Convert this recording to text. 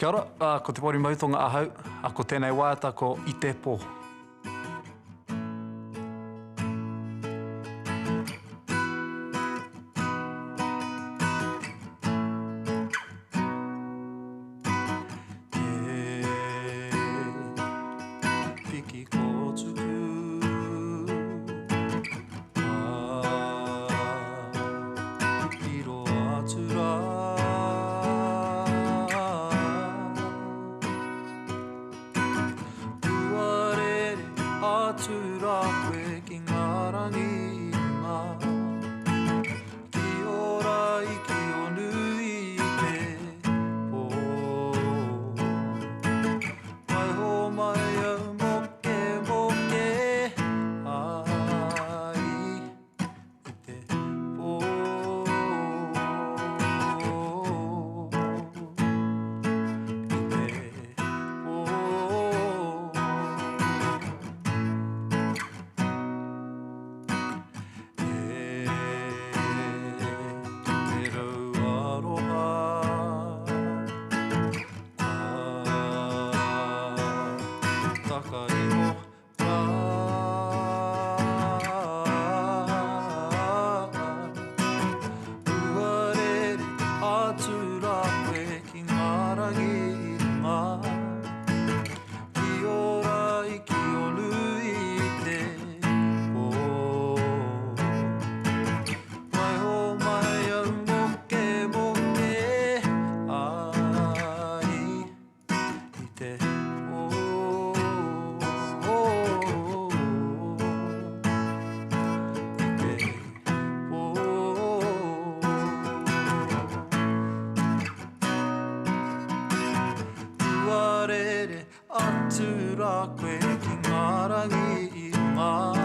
Kia ora, ko te pori mautonga ahau, ko tēnei wāta ko I te pō. Piki ko tuku, iro atura. Atura koe ki ngā rangi ngā. Ki ora I ki o nui te pō. Mai ho mai au moke moke ai I te pō. Atura koe ki ngā rangi ngā. Ki ora I ki o nui te pō. Mai ho mai au moke moke ai I te pō. Atura koe ki ngā rangi ngā.